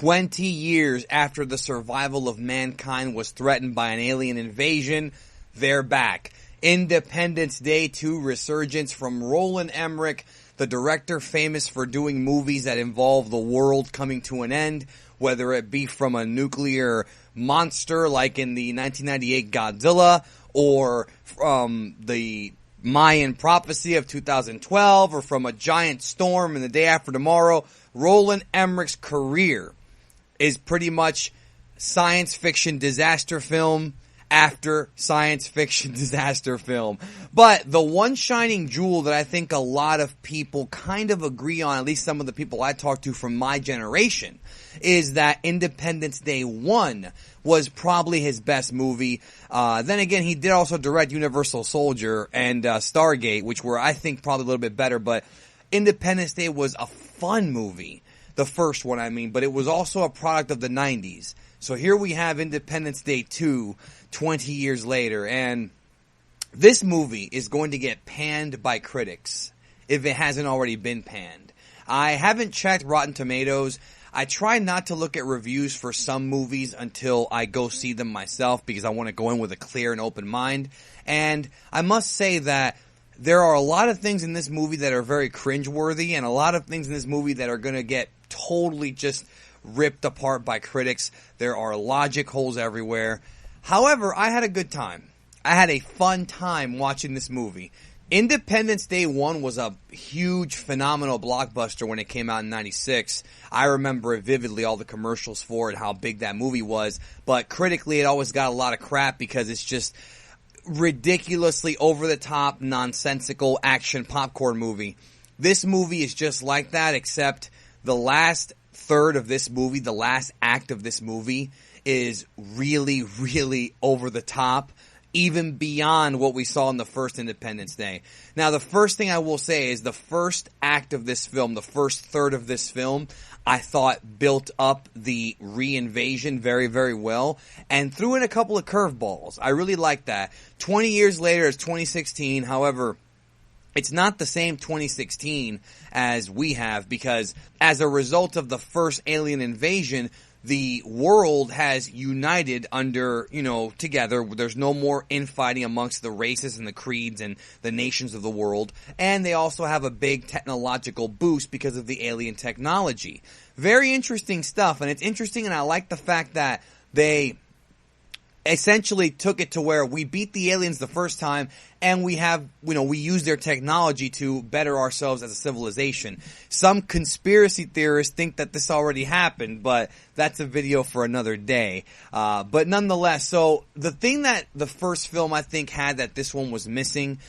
20 years after the survival of mankind was threatened by an alien invasion, they're back. Independence Day 2 Resurgence from Roland Emmerich, the director famous for doing movies that involve the world coming to an end, whether it be from a nuclear monster like in the 1998 Godzilla, or from the Mayan prophecy of 2012, or from a giant storm in The Day After Tomorrow. Roland Emmerich's career is pretty much science fiction disaster film after science fiction disaster film. But the one shining jewel that I think a lot of people kind of agree on, at least some of the people I talked to from my generation, is that Independence Day 1 was probably his best movie. Then again, he did also direct Universal Soldier and Stargate, which were, I think, probably a little bit better. But Independence Day was a fun movie. The first one, I mean. But it was also a product of the 90s. So here we have Independence Day 2, 20 years later. And this movie is going to get panned by critics, if it hasn't already been panned. I haven't checked Rotten Tomatoes. I try not to look at reviews for some movies until I go see them myself, because I want to go in with a clear and open mind. And I must say that there are a lot of things in this movie that are very cringeworthy, and a lot of things in this movie that are going to get totally just ripped apart by critics. There are logic holes everywhere. However, I had a good time. I had a fun time watching this movie. Independence Day 1 was a huge, phenomenal blockbuster when it came out in 96. I remember it vividly, all the commercials for it, how big that movie was. But critically, it always got a lot of crap because it's just ridiculously over-the-top, nonsensical action popcorn movie. This movie is just like that, except the last third of this movie, the last act of this movie, is really, really over-the-top, even beyond what we saw in the first Independence Day. Now, the first thing I will say is the first act of this film, the first third of this film, I thought built up the re-invasion very, very well and threw in a couple of curveballs. I really liked that. 20 years later, it's 2016. However, it's not the same 2016 as we have, because as a result of the first alien invasion, the world has united under, together. There's no more infighting amongst the races and the creeds and the nations of the world. And they also have a big technological boost because of the alien technology. Very interesting stuff. And it's interesting, and I like the fact that they essentially took it to where we beat the aliens the first time, and we have, we use their technology to better ourselves as a civilization. Some conspiracy theorists think that this already happened, but that's a video for another day. But nonetheless, so the thing that the first film I think had that this one was missing,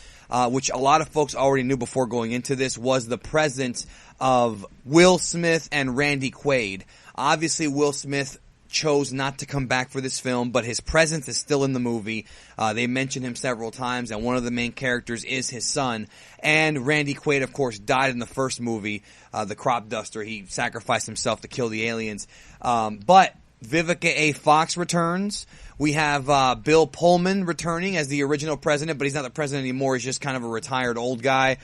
which a lot of folks already knew before going into this, was the presence of Will Smith and Randy Quaid. Obviously, Will Smith chose not to come back for this film, but his presence is still in the movie. They mention him several times, and one of the main characters is his son. And Randy Quaid, of course, died in the first movie, the crop duster. He sacrificed himself to kill the aliens. But Vivica A. Fox returns. We have Bill Pullman returning as the original president, but he's not the president anymore. He's just kind of a retired old guy.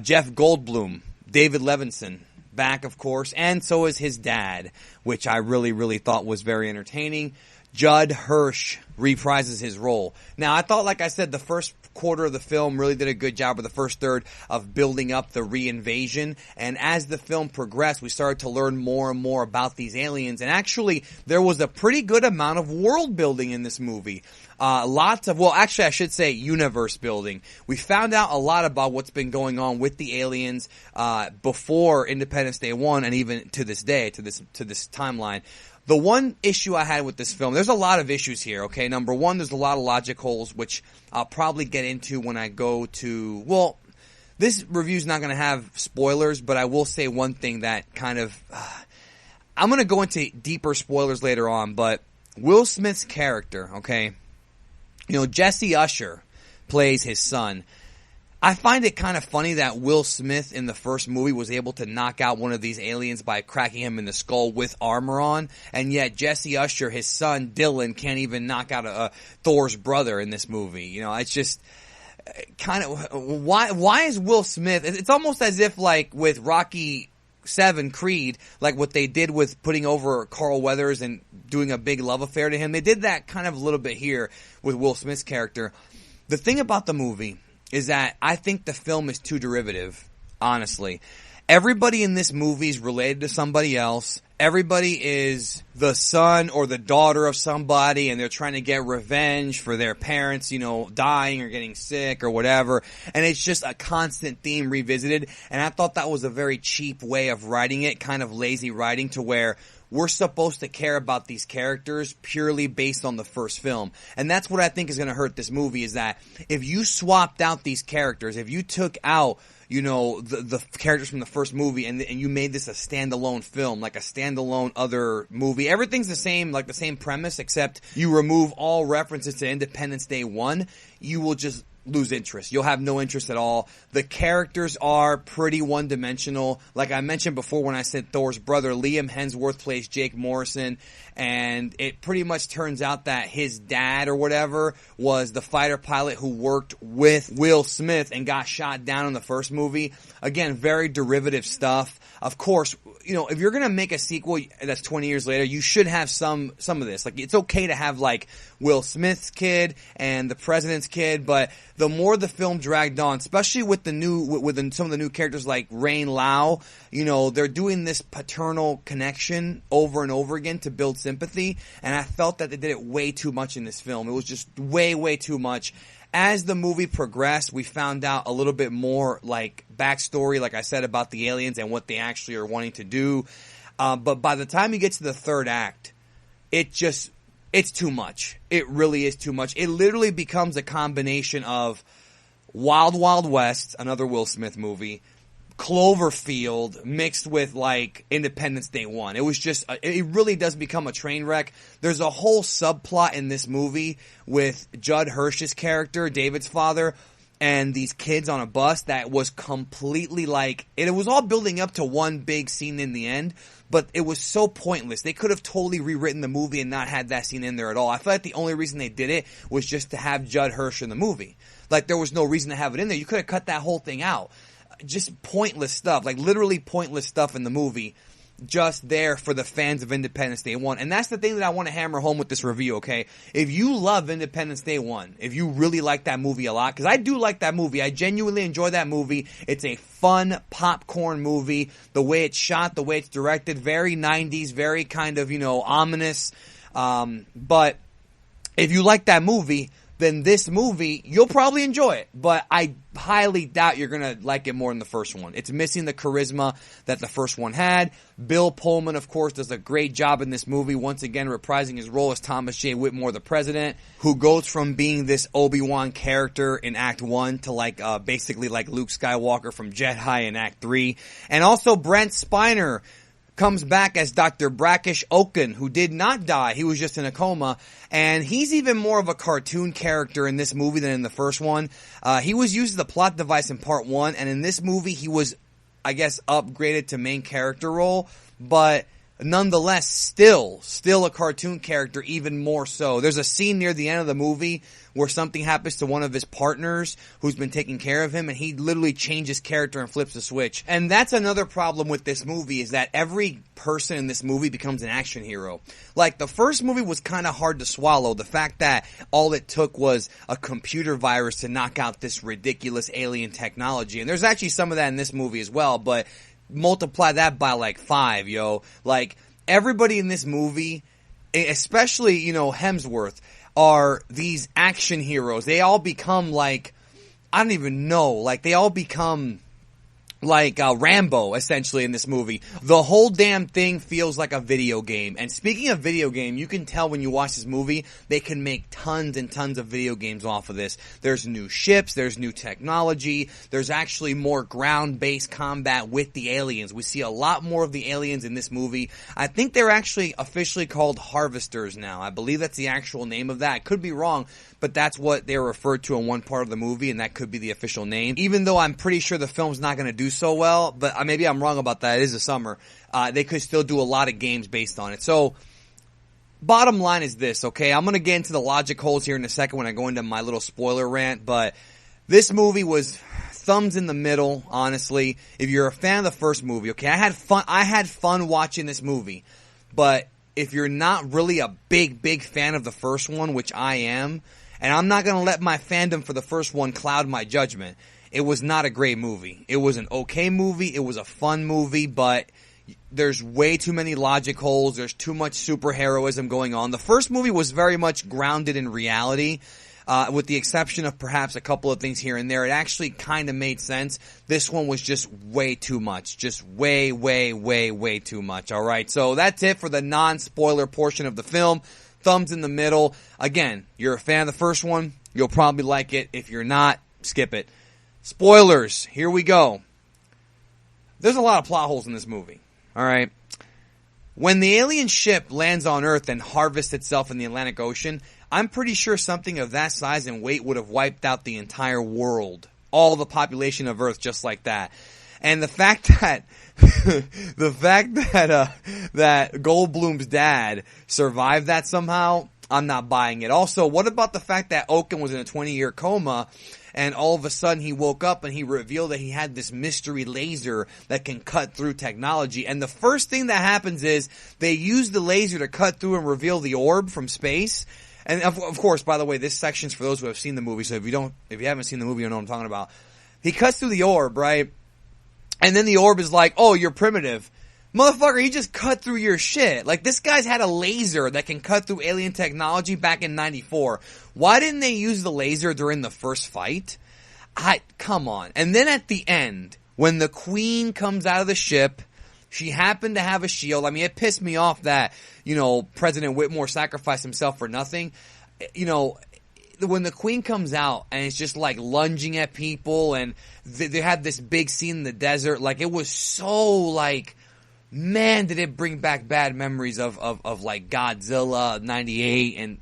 Jeff Goldblum, David Levinson, back, of course, and so is his dad, which I really, really thought was very entertaining. Judd Hirsch reprises his role. Now, I thought, like I said, the first quarter of the film really did a good job, or the first third, of building up the re-invasion. And as the film progressed, we started to learn more and more about these aliens. And actually, there was a pretty good amount of world building in this movie. Actually, I should say universe building. We found out a lot about what's been going on with the aliens before Independence Day 1, and even to this day, to this timeline. The one issue I had with this film, there's a lot of issues here, okay? Number one, there's a lot of logic holes, which I'll probably get into when I go to, this review's not going to have spoilers, but I will say one thing that kind of, I'm going to go into deeper spoilers later on, but Will Smith's character, okay? Jessie Usher plays his son. I find it kind of funny that Will Smith in the first movie was able to knock out one of these aliens by cracking him in the skull with armor on, and yet Jessie Usher, his son Dylan, can't even knock out Thor's brother in this movie. It's just kind of, why is Will Smith, it's almost as if, like, with Rocky 7, Creed, like what they did with putting over Carl Weathers and doing a big love affair to him. They did that kind of a little bit here with Will Smith's character. The thing about the movie is that I think the film is too derivative, honestly. Everybody in this movie is related to somebody else. Everybody is the son or the daughter of somebody, and they're trying to get revenge for their parents, you know, dying or getting sick or whatever. And it's just a constant theme revisited. And I thought that was a very cheap way of writing it, kind of lazy writing, to where we're supposed to care about these characters purely based on the first film. And that's what I think is going to hurt this movie, is that if you swapped out these characters, if you took out, you know, the characters from the first movie and you made this a standalone film, like a standalone other movie, everything's the same, like the same premise, except you remove all references to Independence Day 1, you will just lose interest. You'll have no interest at all. The characters are pretty one-dimensional. Like I mentioned before when I said Thor's brother, Liam Hemsworth plays Jake Morrison, and it pretty much turns out that his dad or whatever was the fighter pilot who worked with Will Smith and got shot down in the first movie. Again, very derivative stuff. Of course, you know, if you're going to make a sequel that's 20 years later, you should have some of this. Like, it's okay to have, like, Will Smith's kid and the president's kid, but the more the film dragged on, especially with some of the new characters like Rain Lau, you know, they're doing this paternal connection over and over again to build sympathy, and I felt that they did it way too much in this film. It was just way, way too much. As the movie progressed, we found out a little bit more, like, backstory, like I said, about the aliens and what they actually are wanting to do. But by the time you get to the third act, it's too much. It really is too much. It literally becomes a combination of Wild Wild West, another Will Smith movie, Cloverfield mixed with, like, Independence Day 1. It was just, it really does become a train wreck. There's a whole subplot in this movie with Judd Hirsch's character, David's father, and these kids on a bus that was completely like, it was all building up to one big scene in the end, but it was so pointless. They could have totally rewritten the movie and not had that scene in there at all. I feel like the only reason they did it was just to have Judd Hirsch in the movie. Like, there was no reason to have it in there. You could have cut that whole thing out. Just pointless stuff, like literally pointless stuff in the movie, just there for the fans of Independence Day 1. And that's the thing that I want to hammer home with this review, okay? If you love Independence Day 1, if you really like that movie a lot, because I do like that movie, I genuinely enjoy that movie. It's a fun popcorn movie. The way it's shot, the way it's directed, very 90s, very kind of, you know, ominous. But if you like that movie, then this movie, you'll probably enjoy it. But I highly doubt you're going to like it more than the first one. It's missing the charisma that the first one had. Bill Pullman, of course, does a great job in this movie, once again reprising his role as Thomas J. Whitmore, the president, who goes from being this Obi-Wan character in Act 1 to like basically like Luke Skywalker from Jedi in Act 3. And also Brent Spiner comes back as Dr. Brackish Oaken, who did not die. He was just in a coma. And he's even more of a cartoon character in this movie than in the first one. He was used as the plot device in part 1, and in this movie he was, I guess, upgraded to main character role, but nonetheless still a cartoon character, even more so. There's a scene near the end of the movie where something happens to one of his partners who's been taking care of him, and he literally changes character and flips a switch. And that's another problem with this movie, is that every person in this movie becomes an action hero. Like, the first movie was kind of hard to swallow, the fact that all it took was a computer virus to knock out this ridiculous alien technology. And there's actually some of that in this movie as well, but multiply that by like 5, yo. Like, everybody in this movie, especially, you know, Hemsworth, are these action heroes. They all become like, I don't even know, like they all become like Rambo, essentially, in this movie. The whole damn thing feels like a video game. And speaking of video game, you can tell when you watch this movie, they can make tons and tons of video games off of this. There's new ships, there's new technology, there's actually more ground-based combat with the aliens. We see a lot more of the aliens in this movie. I think they're actually officially called Harvesters now. I believe that's the actual name of that. I could be wrong, but that's what they're referred to in one part of the movie, and that could be the official name. Even though I'm pretty sure the film's not going to do so well, but maybe I'm wrong about that. It is the summer. They could still do a lot of games based on it. So, bottom line is this, okay? I'm going to get into the logic holes here in a second when I go into my little spoiler rant, but this movie was thumbs in the middle, honestly. If you're a fan of the first movie, okay, I had fun watching this movie. But if you're not really a big fan of the first one, which I am, and I'm not going to let my fandom for the first one cloud my judgment, it was not a great movie. It was an okay movie. It was a fun movie, but there's way too many logic holes. There's too much superheroism going on. The first movie was very much grounded in reality. With the exception of perhaps a couple of things here and there, it actually kind of made sense. This one was just way too much. Just way too much, alright? So that's it for the non-spoiler portion of the film. Thumbs in the middle. Again, you're a fan of the first one, you'll probably like it. If you're not, skip it. Spoilers, here we go. There's a lot of plot holes in this movie, alright? When the alien ship lands on Earth and harvests itself in the Atlantic Ocean, I'm pretty sure something of that size and weight would have wiped out the entire world. All the population of Earth just like that. And the fact that that Goldblum's dad survived that somehow, I'm not buying it. Also, what about the fact that Oaken was in a 20-year coma and all of a sudden he woke up and he revealed that he had this mystery laser that can cut through technology. And the first thing that happens is they use the laser to cut through and reveal the orb from space. And of course, by the way, this section's for those who have seen the movie. So if you haven't seen the movie, you know what I'm talking about. He cuts through the orb, right? And then the orb is like, "Oh, you're primitive, motherfucker! He just cut through your shit." Like, this guy's had a laser that can cut through alien technology back in '94. Why didn't they use the laser during the first fight? Come on. And then at the end, when the Queen comes out of the ship, she happened to have a shield. I mean, it pissed me off that, President Whitmore sacrificed himself for nothing. When the Queen comes out and it's just like lunging at people and they had this big scene in the desert, like, it was so like, man, did it bring back bad memories of like Godzilla 98 and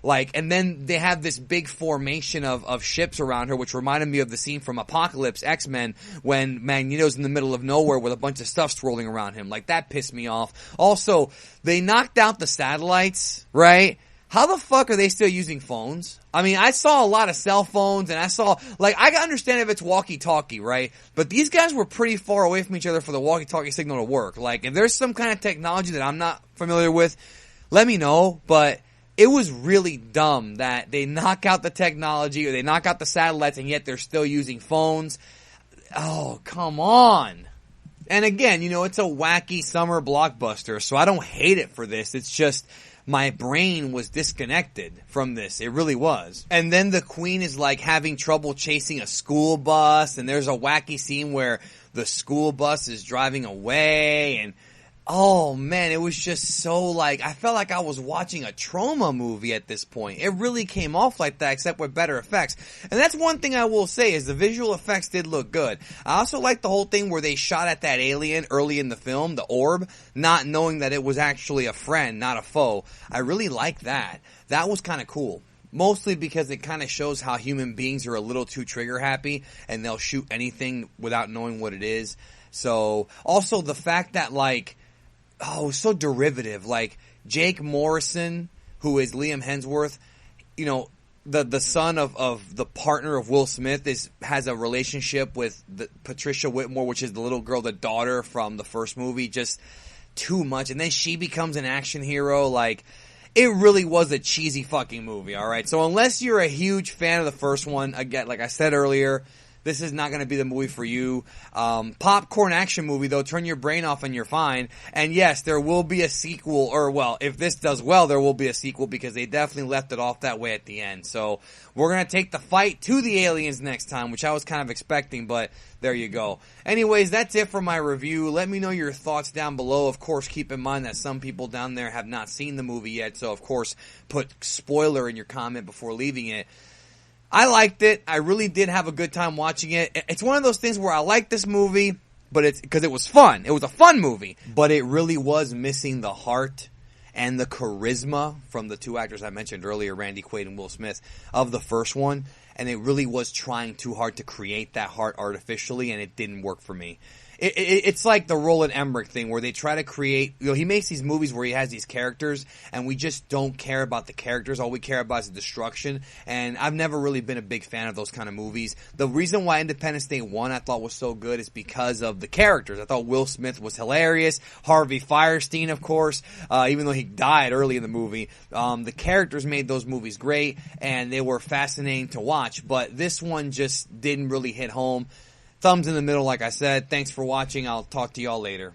and then they have this big formation of ships around her, which reminded me of the scene from Apocalypse X-Men when Magneto's in the middle of nowhere with a bunch of stuff swirling around him. Like, that pissed me off. Also, they knocked out the satellites, right? How the fuck are they still using phones? I mean, I saw a lot of cell phones and I can understand if it's walkie-talkie, right? But these guys were pretty far away from each other for the walkie-talkie signal to work. Like, if there's some kind of technology that I'm not familiar with, let me know, but it was really dumb that they knock out the technology or they knock out the satellites and yet they're still using phones. Oh, come on. And again, it's a wacky summer blockbuster, so I don't hate it for this. It's just my brain was disconnected from this. It really was. And then the Queen is like having trouble chasing a school bus, and there's a wacky scene where the school bus is driving away, and oh man, it was just so like, I felt like I was watching a trauma movie at this point. It really came off like that, except with better effects. And that's one thing I will say, is the visual effects did look good. I also like the whole thing where they shot at that alien early in the film, the orb, not knowing that it was actually a friend, not a foe. I really like that. That was kind of cool. Mostly because it kind of shows how human beings are a little too trigger happy and they'll shoot anything without knowing what it is. So, also the fact that so derivative. Like, Jake Morrison, who is Liam Hemsworth, the son of the partner of Will Smith, has a relationship with Patricia Whitmore, which is the little girl, the daughter from the first movie. Just too much. And then she becomes an action hero. Like, it really was a cheesy fucking movie, alright? So unless you're a huge fan of the first one, again, like I said earlier, this is not going to be the movie for you. Popcorn action movie, though. Turn your brain off and you're fine. And yes, there will be a sequel, or well, if this does well, there will be a sequel because they definitely left it off that way at the end. So we're going to take the fight to the aliens next time, which I was kind of expecting, but there you go. Anyways, that's it for my review. Let me know your thoughts down below. Of course, keep in mind that some people down there have not seen the movie yet, so of course, put spoiler in your comment before leaving it. I liked it. I really did have a good time watching it. It's one of those things where I like this movie, but it's because it was fun. It was a fun movie, but it really was missing the heart and the charisma from the two actors I mentioned earlier, Randy Quaid and Will Smith, of the first one. And it really was trying too hard to create that heart artificially, and it didn't work for me. it's like the Roland Emmerich thing where they try to create, he makes these movies where he has these characters and we just don't care about the characters. All we care about is the destruction. And I've never really been a big fan of those kind of movies. The reason why Independence Day 1 I thought was so good is because of the characters. I thought Will Smith was hilarious. Harvey Fierstein, of course, even though he died early in the movie. The characters made those movies great and they were fascinating to watch. But this one just didn't really hit home. Thumbs in the middle, like I said. Thanks for watching. I'll talk to y'all later.